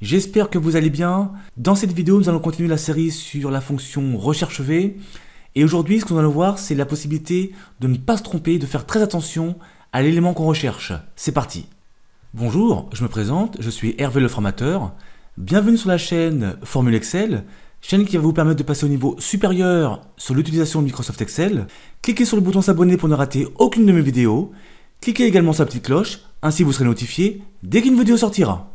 J'espère que vous allez bien. Dans cette vidéo, nous allons continuer la série sur la fonction recherche V. Et aujourd'hui, ce que nous allons voir, c'est la possibilité de ne pas se tromper, de faire très attention à l'élément qu'on recherche. C'est parti. Bonjour, je me présente, je suis Hervé le formateur. Bienvenue sur la chaîne Formule Excel, chaîne qui va vous permettre de passer au niveau supérieur sur l'utilisation de Microsoft Excel. Cliquez sur le bouton s'abonner pour ne rater aucune de mes vidéos. Cliquez également sur la petite cloche, ainsi vous serez notifié dès qu'une vidéo sortira.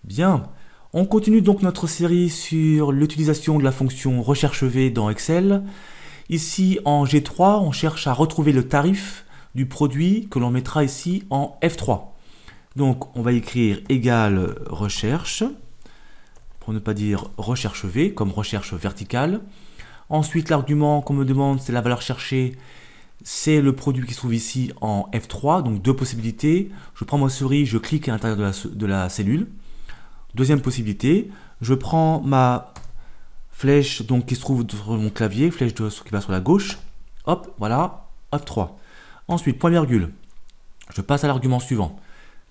Bien, on continue donc notre série sur l'utilisation de la fonction recherche V dans Excel. Ici en G3, on cherche à retrouver le tarif du produit que l'on mettra ici en F3. Donc on va écrire égal recherche, pour ne pas dire recherche V, comme recherche verticale. Ensuite l'argument qu'on me demande, c'est la valeur cherchée, c'est le produit qui se trouve ici en F3, donc deux possibilités. Je prends ma souris, je clique à l'intérieur de la cellule. Deuxième possibilité, je prends ma flèche donc, qui se trouve sur mon clavier, flèche qui va sur la gauche, hop, voilà, F3. Ensuite, point virgule, je passe à l'argument suivant.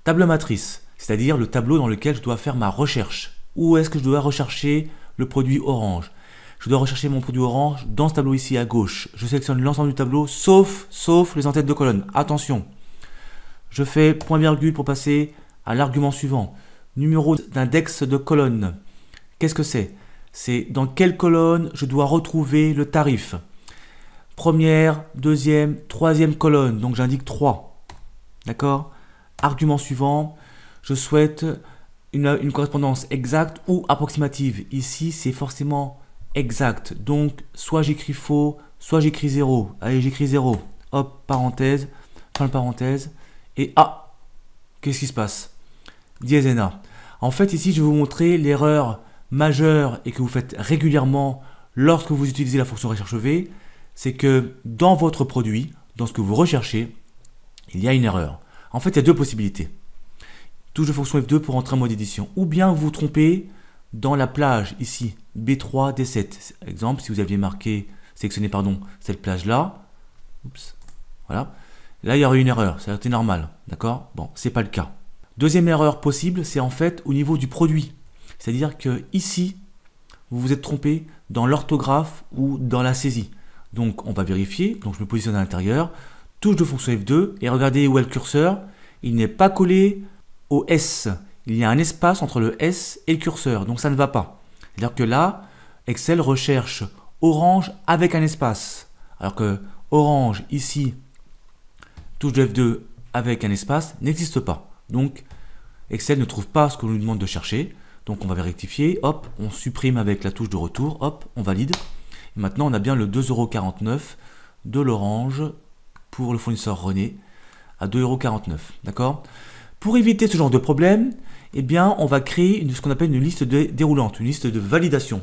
Table matrice, c'est-à-dire le tableau dans lequel je dois faire ma recherche. Où est-ce que je dois rechercher le produit orange? Je dois rechercher mon produit orange dans ce tableau ici à gauche. Je sélectionne l'ensemble du tableau, sauf les en-têtes de colonne. Attention, je fais point virgule pour passer à l'argument suivant. Numéro d'index de colonne. Qu'est-ce que c'est? C'est dans quelle colonne je dois retrouver le tarif. Première, deuxième, troisième colonne. Donc j'indique 3. D'accord? Argument suivant. Je souhaite une correspondance exacte ou approximative. Ici, c'est forcément exact. Donc, soit j'écris faux, soit j'écris 0. Allez, j'écris 0. Hop, parenthèse, fin de parenthèse. Et ah, qu'est-ce qui se passe? Dièse NA. En fait, ici, je vais vous montrer l'erreur majeure et que vous faites régulièrement lorsque vous utilisez la fonction recherche V, c'est que dans votre produit, dans ce que vous recherchez, il y a une erreur. En fait, il y a deux possibilités. Touche de fonction F2 pour entrer en mode édition. Ou bien vous vous trompez dans la plage, ici, B3, D7. Exemple, si vous aviez sélectionné cette plage-là, oups, voilà, là, il y aurait une erreur, ça aurait été normal, d'accord? Bon, c'est pas le cas. Deuxième erreur possible, c'est en fait au niveau du produit. C'est-à-dire que ici, vous vous êtes trompé dans l'orthographe ou dans la saisie. Donc on va vérifier, donc je me positionne à l'intérieur, touche de fonction F2, et regardez où est le curseur, il n'est pas collé au S. Il y a un espace entre le S et le curseur, donc ça ne va pas. C'est-à-dire que là, Excel recherche orange avec un espace. Alors que orange, ici, touche de F2 avec un espace, n'existe pas. Donc, Excel ne trouve pas ce qu'on nous demande de chercher. Donc, on va rectifier. Hop, on supprime avec la touche de retour. Hop, on valide. Et maintenant, on a bien le 2,49 € de l'orange pour le fournisseur René à 2,49 €. D'accord? Pour éviter ce genre de problème, eh bien, on va créer ce qu'on appelle une liste déroulante, une liste de validation.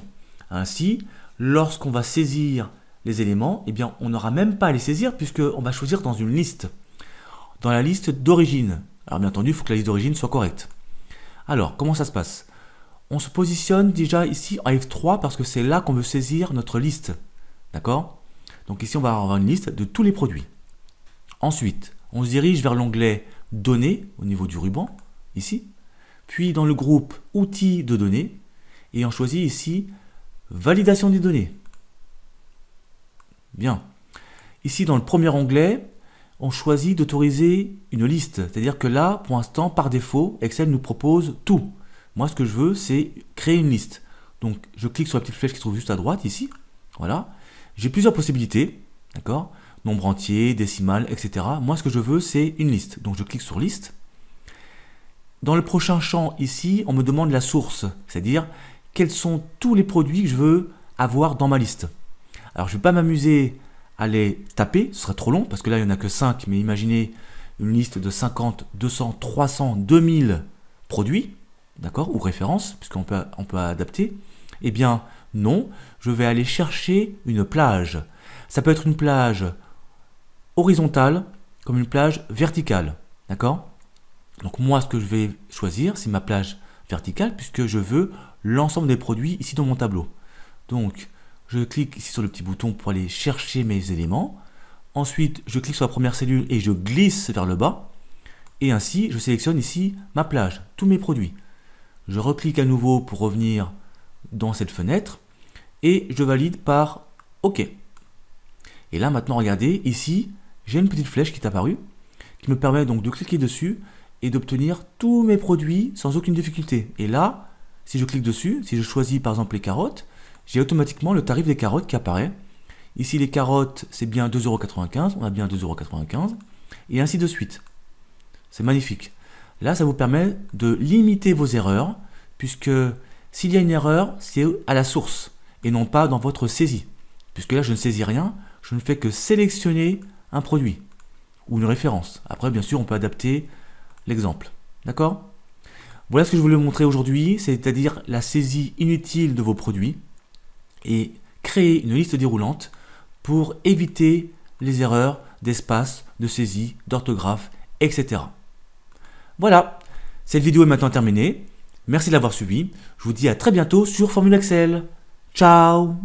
Ainsi, lorsqu'on va saisir les éléments, eh bien, on n'aura même pas à les saisir puisqu'on va choisir dans une liste. Dans la liste d'origine. Alors bien entendu, il faut que la liste d'origine soit correcte. Alors, comment ça se passe? On se positionne déjà ici en F3 parce que c'est là qu'on veut saisir notre liste. D'accord? Donc ici, on va avoir une liste de tous les produits. Ensuite, on se dirige vers l'onglet Données au niveau du ruban, ici. Puis dans le groupe Outils de données. Et on choisit ici Validation des données. Bien. Ici, dans le premier onglet, on choisit d'autoriser une liste. C'est-à-dire que là, pour l'instant, par défaut, Excel nous propose tout. Moi, ce que je veux, c'est créer une liste. Donc, je clique sur la petite flèche qui se trouve juste à droite, ici. Voilà. J'ai plusieurs possibilités. D'accord? Nombre entier, décimal, etc. Moi, ce que je veux, c'est une liste. Donc, je clique sur liste. Dans le prochain champ, ici, on me demande la source. C'est-à-dire, quels sont tous les produits que je veux avoir dans ma liste. Alors, je ne vais pas m'amuser à les taper, ce serait trop long parce que là il n'y en a que 5, mais imaginez une liste de 50, 200, 300, 2000 produits, d'accord, ou références, puisqu'on peut adapter. Eh bien non, je vais aller chercher une plage. Ça peut être une plage horizontale comme une plage verticale, d'accord? Donc moi ce que je vais choisir, c'est ma plage verticale puisque je veux l'ensemble des produits ici dans mon tableau. Donc je clique ici sur le petit bouton pour aller chercher mes éléments. Ensuite, je clique sur la première cellule et je glisse vers le bas. Et ainsi, je sélectionne ici ma plage, tous mes produits. Je reclique à nouveau pour revenir dans cette fenêtre et je valide par OK. Et là maintenant, regardez, ici, j'ai une petite flèche qui est apparue qui me permet donc de cliquer dessus et d'obtenir tous mes produits sans aucune difficulté. Et là, si je clique dessus, si je choisis par exemple les carottes, j'ai automatiquement le tarif des carottes qui apparaît. Ici, les carottes, c'est bien 2,95 €, on a bien 2,95 €, et ainsi de suite. C'est magnifique. Là, ça vous permet de limiter vos erreurs, puisque s'il y a une erreur, c'est à la source, et non pas dans votre saisie. Puisque là, je ne saisis rien, je ne fais que sélectionner un produit, ou une référence. Après, bien sûr, on peut adapter l'exemple. D'accord? Voilà ce que je voulais vous montrer aujourd'hui, c'est-à-dire la saisie inutile de vos produits, et créer une liste déroulante pour éviter les erreurs d'espace, de saisie, d'orthographe, etc. Voilà, cette vidéo est maintenant terminée. Merci de l'avoir suivi. Je vous dis à très bientôt sur Formule Excel. Ciao!